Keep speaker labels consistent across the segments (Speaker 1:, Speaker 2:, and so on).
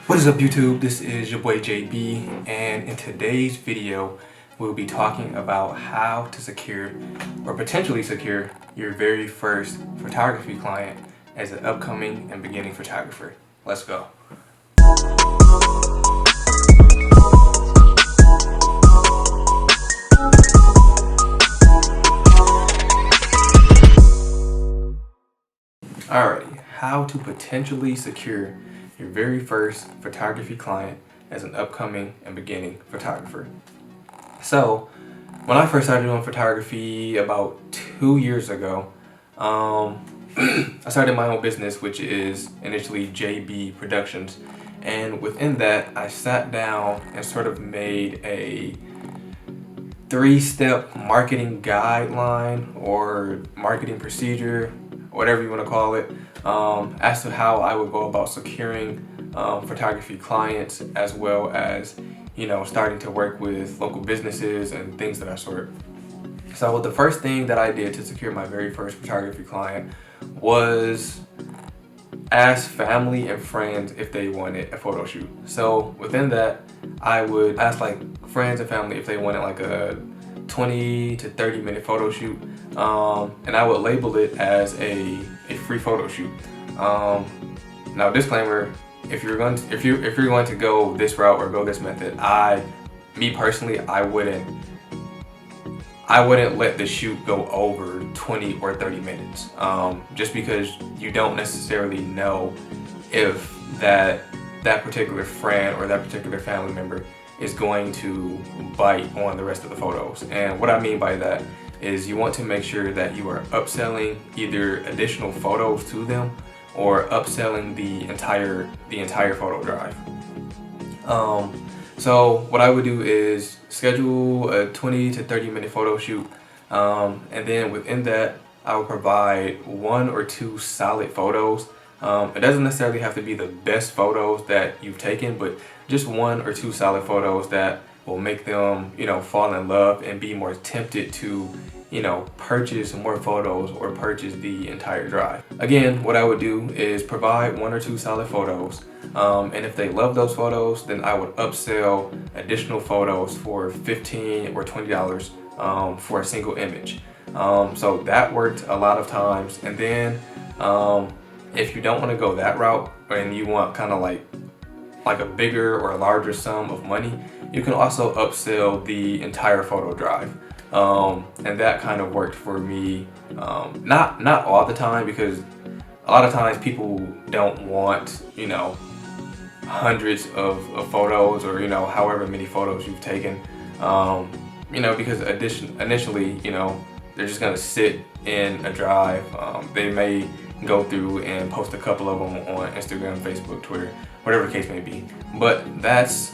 Speaker 1: What is up, YouTube? This is your boy JB, and in today's video we'll be talking about how to secure or potentially secure your very first photography client as an upcoming and beginning photographer. Let's go. Alrighty, how to potentially secure your very first photography client as an upcoming and beginning photographer. So, when I first started doing photography about 2 years ago, I started my own business, which is initially JB Productions. And within that, I sat down and sort of made a 3-step marketing guideline or marketing procedure, whatever you want to call it, as to how I would go about securing photography clients, as well as starting to work with local businesses and things of that sort. So the first thing that I did to secure my very first photography client was ask family and friends if they wanted a photo shoot. So within that, I would ask like friends and family if they wanted like a 20 to 30 minute photo shoot, and I would label it as a free photo shoot. Now, disclaimer: if you're going to go this route or go this method, me personally, I wouldn't let the shoot go over 20 or 30 minutes, just because you don't necessarily know if that particular friend or that particular family member is going to bite on the rest of the photos. And what I mean by that is you want to make sure that you are upselling either additional photos to them or upselling the entire photo drive. So what I would do is schedule a 20 to 30 minute photo shoot, and then within that I will provide 1 or 2 solid photos. It doesn't necessarily have to be the best photos that you've taken, but just 1 or 2 solid photos that will make them, fall in love and be more tempted to, purchase more photos or purchase the entire drive. Again, what I would do is provide 1 or 2 solid photos, and if they love those photos, then I would upsell additional photos for $15 or $20 for a single image. So that worked a lot of times. And then if you don't want to go that route and you want kind of like a bigger or a larger sum of money, you can also upsell the entire photo drive. And that kind of worked for me, not all the time, because a lot of times people don't want, hundreds of photos or, however many photos you've taken, because initially, they're just going to sit in a drive. They may go through and post a couple of them on Instagram, Facebook, Twitter, whatever the case may be. But that's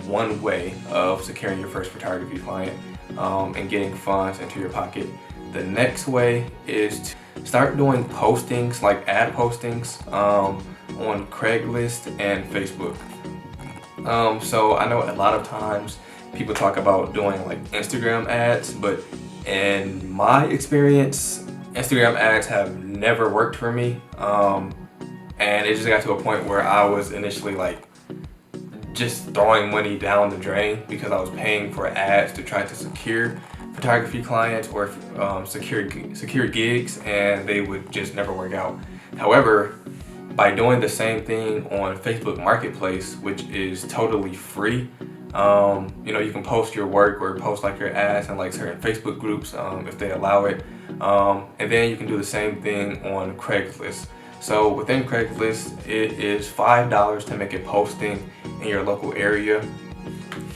Speaker 1: one way of securing your first photography client and getting funds into your pocket. The next way is to start doing postings, like ad postings, on Craigslist and Facebook. So I know a lot of times people talk about doing like Instagram ads, but in my experience, Instagram ads have never worked for me. And it just got to a point where I was initially like just throwing money down the drain because I was paying for ads to try to secure photography clients or secure gigs, and they would just never work out. However, by doing the same thing on Facebook Marketplace, which is totally free, you can post your work or post like your ads in like certain Facebook groups if they allow it, and then you can do the same thing on Craigslist. So within Craigslist, it is $5 to make a posting in your local area,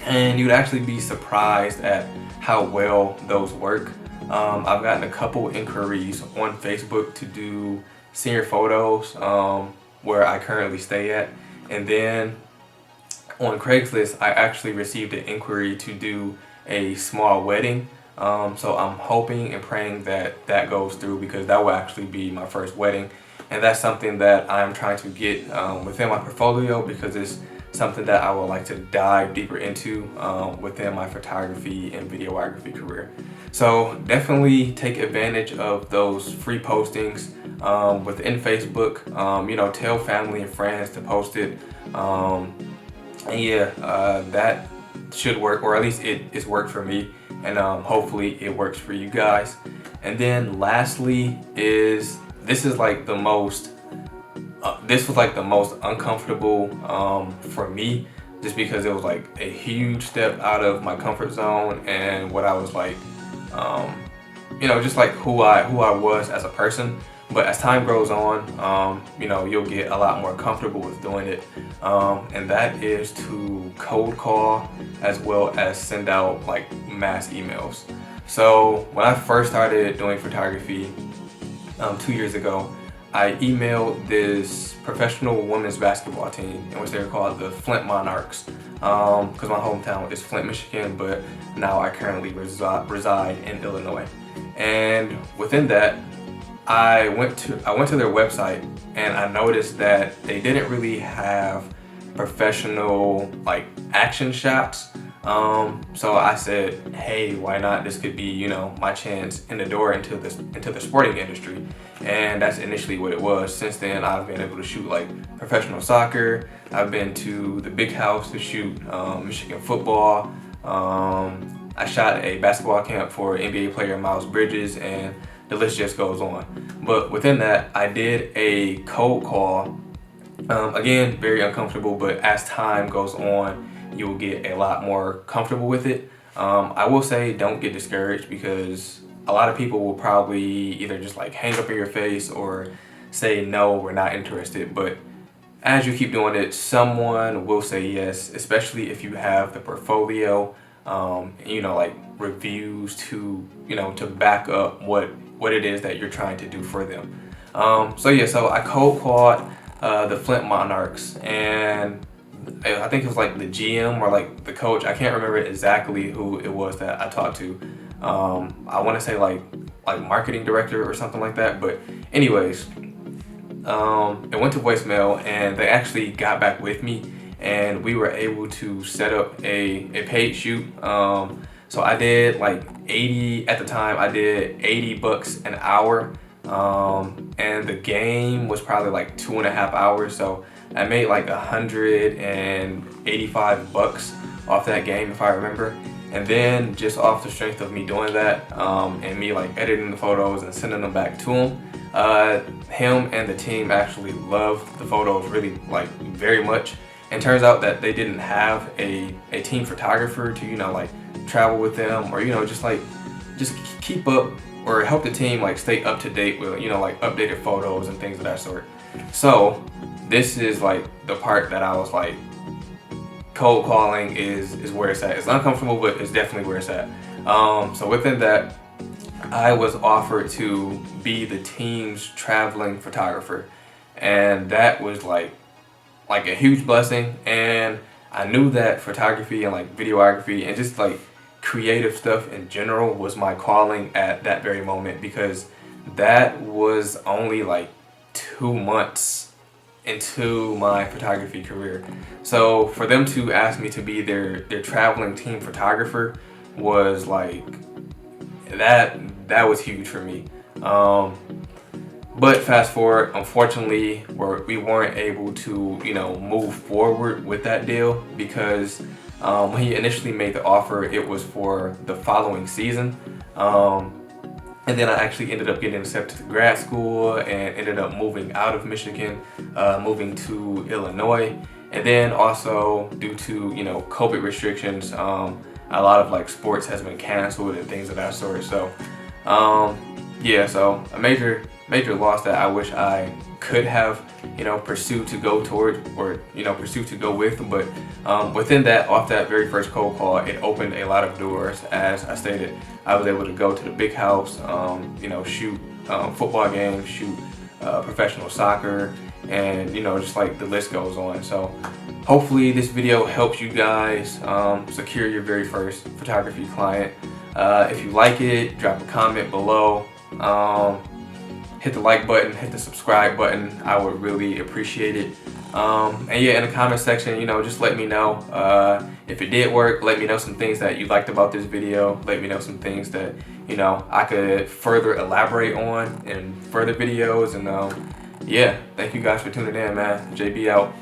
Speaker 1: and you'd actually be surprised at how well those work. I've gotten a couple inquiries on Facebook to do senior photos where I currently stay at, and then on Craigslist I actually received an inquiry to do a small wedding. So I'm hoping and praying that that goes through, because that will actually be my first wedding, and that's something that I'm trying to get within my portfolio, because it's something that I would like to dive deeper into within my photography and videography career. So definitely take advantage of those free postings within Facebook. Tell family and friends to post it. And yeah, that should work, or at least it's worked for me, and hopefully it works for you guys. And then lastly is this was like the most uncomfortable for me, just because it was like a huge step out of my comfort zone and what I was like, just like who I was as a person. But as time goes on, you'll get a lot more comfortable with doing it, and that is to cold call as well as send out like mass emails. So when I first started doing photography 2 years ago, I emailed this professional women's basketball team, in which they were called the Flint Monarchs, because my hometown is Flint, Michigan, but now I currently reside in Illinois. And within that, I went to their website, and I noticed that they didn't really have professional like action shots. So I said, hey, why not? This could be, my chance in the door into the sporting industry. And that's initially what it was. Since then, I've been able to shoot like professional soccer. I've been to the Big House to shoot Michigan football. I shot a basketball camp for NBA player Miles Bridges, and the list just goes on. But within that, I did a cold call. Again, very uncomfortable, but as time goes on, you'll get a lot more comfortable with it. I will say, don't get discouraged, because a lot of people will probably either just like hang up in your face or say, no, we're not interested. But as you keep doing it, someone will say yes, especially if you have the portfolio, like reviews to back up what it is that you're trying to do for them. So I cold called the Flint Monarchs, and I think it was like the GM or like the coach. I can't remember exactly who it was that I talked to. I want to say like marketing director or something like that. But anyways, it went to voicemail, and they actually got back with me, and we were able to set up a paid shoot. So I did like 80 at the time. I did $80 an hour, and the game was probably like 2.5 hours. So I made like $185 off that game, if I remember. And then just off the strength of me doing that, and me like editing the photos and sending them back to him, him and the team actually loved the photos really like very much. And turns out that they didn't have a team photographer to travel with them, or just keep up or help the team like stay up to date with updated photos and things of that sort. So this is like the part that I was like, cold calling is where it's at. It's uncomfortable, but it's definitely where it's at. So within that, I was offered to be the team's traveling photographer, and that was like a huge blessing. And I knew that photography and like videography and just like creative stuff in general was my calling at that very moment, because that was only like 2 months into my photography career. So for them to ask me to be their traveling team photographer was like that was huge for me. But fast forward, unfortunately, we weren't able to move forward with that deal, because when he initially made the offer, it was for the following season. And then I actually ended up getting accepted to grad school and ended up moving out of Michigan, moving to Illinois. And then also due to COVID restrictions, a lot of like sports has been canceled and things of that sort. So so a major loss that I wish I could have pursued to go toward, or pursue to go with. But within that, off that very first cold call, it opened a lot of doors. As I stated, I was able to go to the Big House, shoot football games, shoot professional soccer, and just like the list goes on. So hopefully this video helps you guys secure your very first photography client. If you like it, drop a comment below. Hit the like button, hit the subscribe button. I would really appreciate it. And yeah, in the comment section, you know, just let me know if it did work. Let me know some things that you liked about this video. Let me know some things that, you know, I could further elaborate on in further videos. And yeah, thank you guys for tuning in, man. JB out.